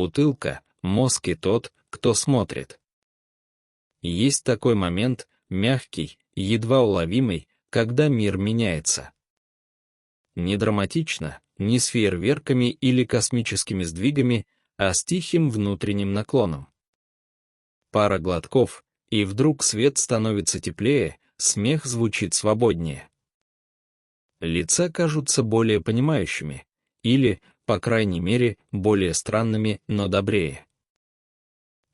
Бутылка, мозг и тот, кто смотрит. Есть такой момент, мягкий, едва уловимый, когда мир меняется. Не драматично, не с фейерверками или космическими сдвигами, а с тихим внутренним наклоном. Пара глотков, и вдруг свет становится теплее, смех звучит свободнее. Лица кажутся более понимающими, или, по крайней мере, более странными, но добрее.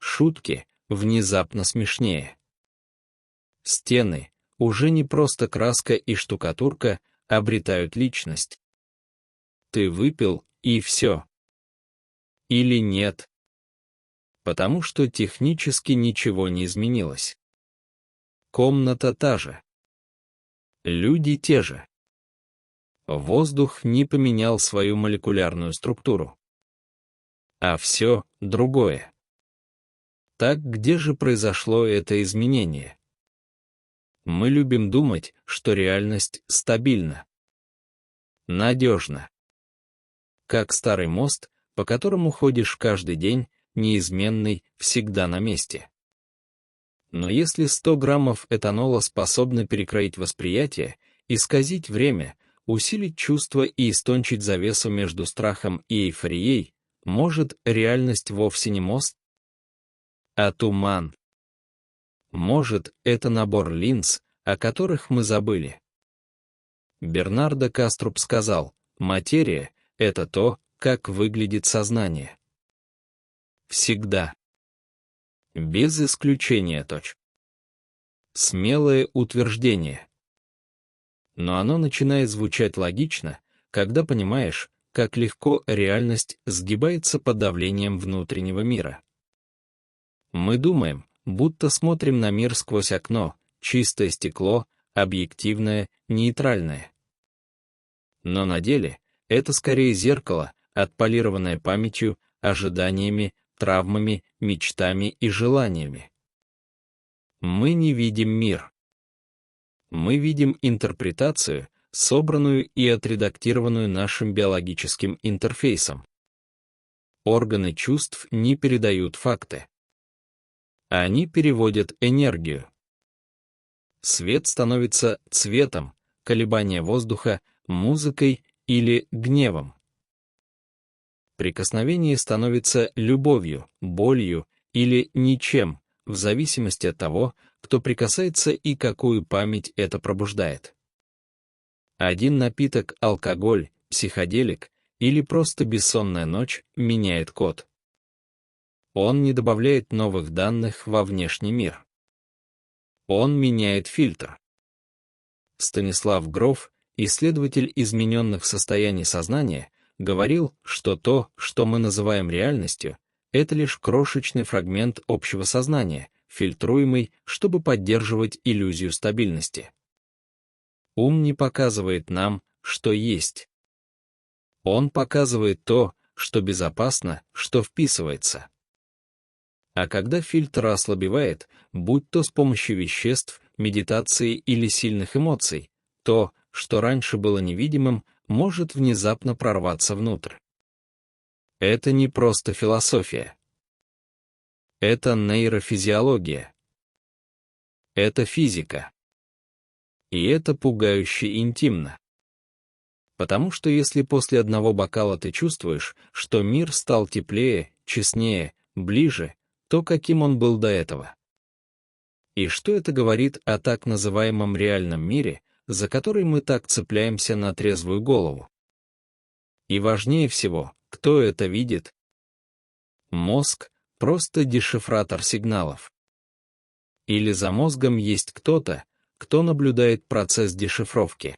Шутки внезапно смешнее. Стены, уже не просто краска и штукатурка, обретают личность. Ты выпил, и все. Или нет. Потому что технически ничего не изменилось. Комната та же. Люди те же. Воздух не поменял свою молекулярную структуру. А все другое. Так где же произошло это изменение? Мы любим думать, что реальность стабильна, надежна. Как старый мост, по которому ходишь каждый день, неизменный, всегда на месте. Но если 100 граммов этанола способны перекроить восприятие, исказить время, усилить чувства и истончить завесу между страхом и эйфорией, может, реальность вовсе не мост, а туман. Может, это набор линз, о которых мы забыли. Бернардо Каструб сказал, материя — это то, как выглядит сознание. Всегда. Без исключения. Смелое утверждение. Но оно начинает звучать логично, когда понимаешь, как легко реальность сгибается под давлением внутреннего мира. Мы думаем, будто смотрим на мир сквозь окно, чистое стекло, объективное, нейтральное. Но на деле это скорее зеркало, отполированное памятью, ожиданиями, травмами, мечтами и желаниями. Мы не видим мир. Мы видим интерпретацию, собранную и отредактированную нашим биологическим интерфейсом. Органы чувств не передают факты. Они переводят энергию. Свет становится цветом, колебание воздуха — музыкой или гневом. Прикосновение становится любовью, болью или ничем, в зависимости от того, кто прикасается и какую память это пробуждает. Один напиток, алкоголь, психоделик или просто бессонная ночь меняет код. Он не добавляет новых данных во внешний мир. Он меняет фильтр. Станислав Гроф, исследователь измененных состояний сознания, говорил, что то, что мы называем реальностью, это лишь крошечный фрагмент общего сознания, фильтруемый, чтобы поддерживать иллюзию стабильности. Ум не показывает нам, что есть. Он показывает то, что безопасно, что вписывается. А когда фильтр ослабевает, будь то с помощью веществ, медитации или сильных эмоций, то, что раньше было невидимым, может внезапно прорваться внутрь. Это не просто философия. Это нейрофизиология. Это физика. И это пугающе интимно. Потому что если после одного бокала ты чувствуешь, что мир стал теплее, честнее, ближе, то каким он был до этого? И что это говорит о так называемом реальном мире, за который мы так цепляемся на трезвую голову? И важнее всего, кто это видит? Мозг — просто дешифратор сигналов. Или за мозгом есть кто-то, кто наблюдает процесс дешифровки.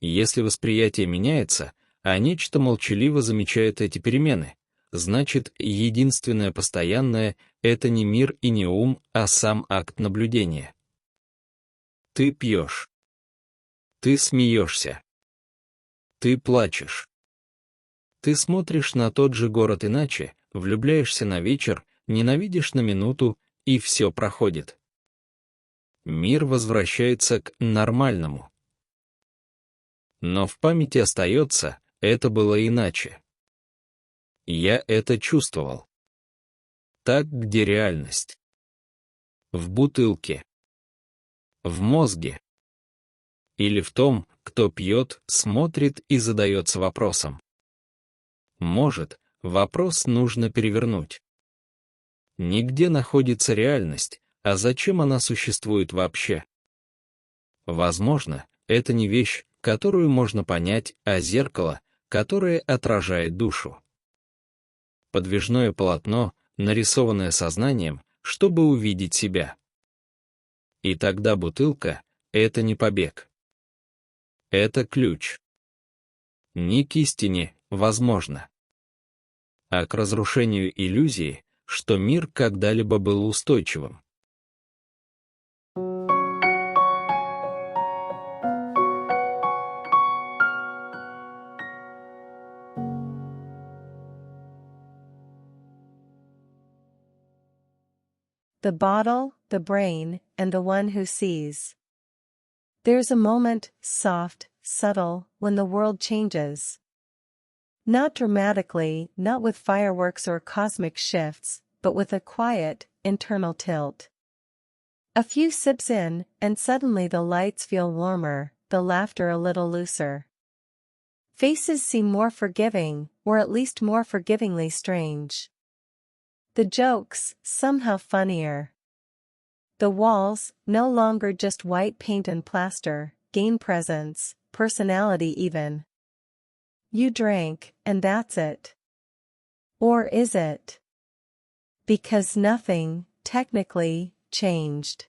Если восприятие меняется, а нечто молчаливо замечает эти перемены, значит, единственное постоянное — это не мир и не ум, а сам акт наблюдения. Ты пьешь. Ты смеешься. Ты плачешь. Ты смотришь на тот же город иначе, влюбляешься на вечер, ненавидишь на минуту, и все проходит. Мир возвращается к нормальному. Но в памяти остается, это было иначе. Я это чувствовал. Так, где реальность? В бутылке. В мозге. Или в том, кто пьет, смотрит и задается вопросом. Может, вопрос нужно перевернуть. Не где находится реальность, а зачем она существует вообще? Возможно, это не вещь, которую можно понять, а зеркало, которое отражает душу. Подвижное полотно, нарисованное сознанием, чтобы увидеть себя. И тогда бутылка — это не побег. Это ключ. Не к истине, возможно, а к разрушению иллюзии, что мир когда-либо был устойчивым. The bottle, the brain, and the one who sees. There's a moment, soft, subtle, when the world changes. Not dramatically, not with fireworks or cosmic shifts, but with a quiet, internal tilt. A few sips in, and suddenly the lights feel warmer, the laughter a little looser. Faces seem more forgiving, or at least more forgivingly strange. The jokes, somehow funnier. The walls, no longer just white paint and plaster, gain presence, personality even. You drank, and that's it. Or is it? Because nothing, technically, changed.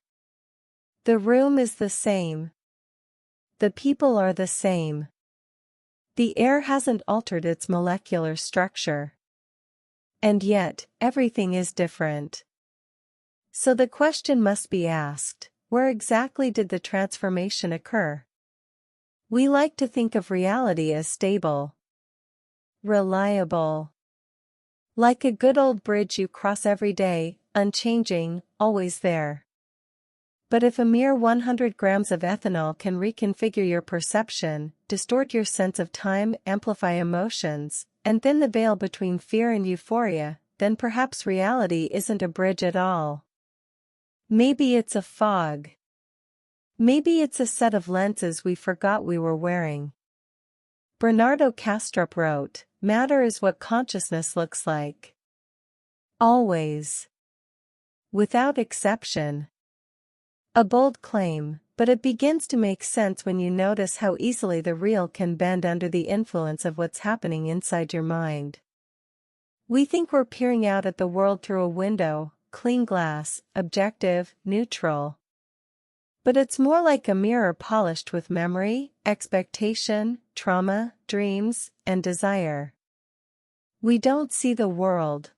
The room is the same. The people are the same. The air hasn't altered its molecular structure. And yet, everything is different. So the question must be asked, where exactly did the transformation occur? We like to think of reality as stable, reliable. Like a good old bridge you cross every day, unchanging, always there. But if a mere 100 grams of ethanol can reconfigure your perception, distort your sense of time, amplify emotions, and thin the veil between fear and euphoria, then perhaps reality isn't a bridge at all. Maybe it's a fog. Maybe it's a set of lenses we forgot we were wearing. Bernardo Kastrup wrote, "Matter is what consciousness looks like. Always. Without exception." A bold claim, but it begins to make sense when you notice how easily the real can bend under the influence of what's happening inside your mind. We think we're peering out at the world through a window, clean glass, objective, neutral. But it's more like a mirror polished with memory, expectation, trauma, dreams, and desire. We don't see the world.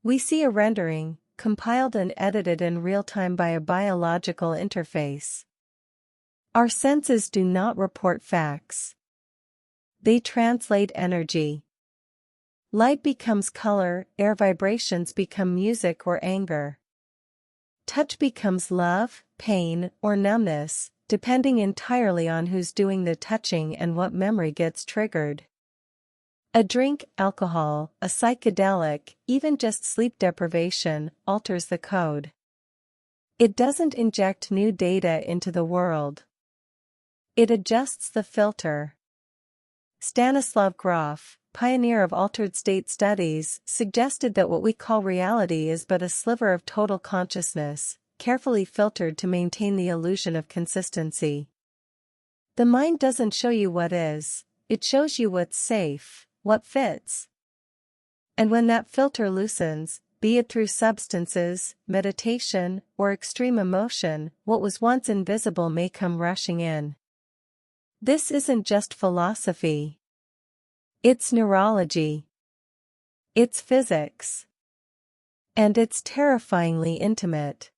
We see a rendering, compiled and edited in real time by a biological interface. Our senses do not report facts. They translate energy. Light becomes color, air vibrations become music or anger. Touch becomes love, pain, or numbness, depending entirely on who's doing the touching and what memory gets triggered. A drink, alcohol, a psychedelic, even just sleep deprivation, alters the code. It doesn't inject new data into the world. It adjusts the filter. Stanislav Grof, pioneer of altered state studies, suggested that what we call reality is but a sliver of total consciousness, carefully filtered to maintain the illusion of consistency. The mind doesn't show you what is, it shows you what's safe, what fits. And when that filter loosens, be it through substances, meditation, or extreme emotion, what was once invisible may come rushing in. This isn't just philosophy. It's neurology. It's physics. And it's terrifyingly intimate.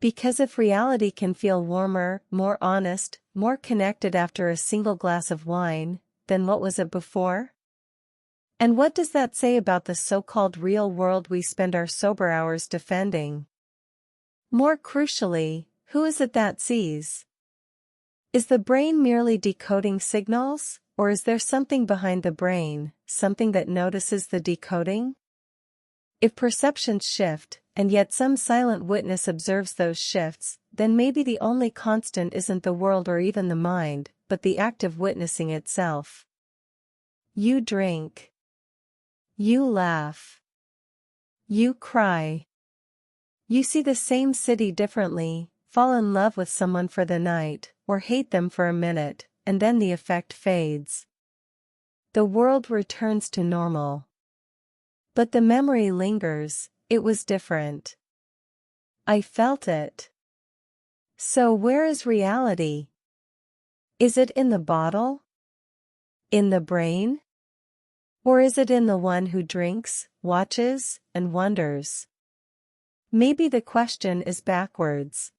Because if reality can feel warmer, more honest, more connected after a single glass of wine, then what was it before? And what does that say about the so-called real world we spend our sober hours defending? More crucially, who is it that sees? Is the brain merely decoding signals, or is there something behind the brain, something that notices the decoding? If perceptions shift, and yet some silent witness observes those shifts, then maybe the only constant isn't the world or even the mind, but the act of witnessing itself. You drink. You laugh. You cry. You see the same city differently, fall in love with someone for the night, or hate them for a minute, and then the effect fades. The world returns to normal. But the memory lingers. It was different. I felt it. So where is reality? Is it in the bottle? In the brain? Or is it in the one who drinks, watches, and wonders? Maybe the question is backwards.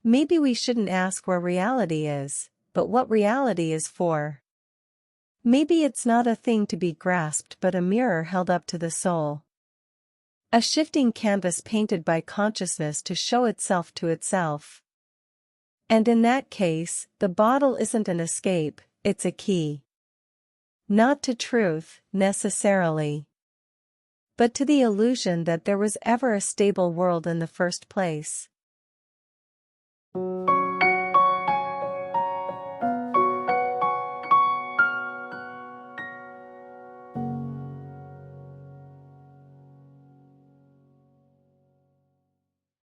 Maybe we shouldn't ask where reality is, but what reality is for. Maybe it's not a thing to be grasped but a mirror held up to the soul. A shifting canvas painted by consciousness to show itself to itself. And in that case, the bottle isn't an escape, it's a key. Not to truth, necessarily. But to the illusion that there was ever a stable world in the first place.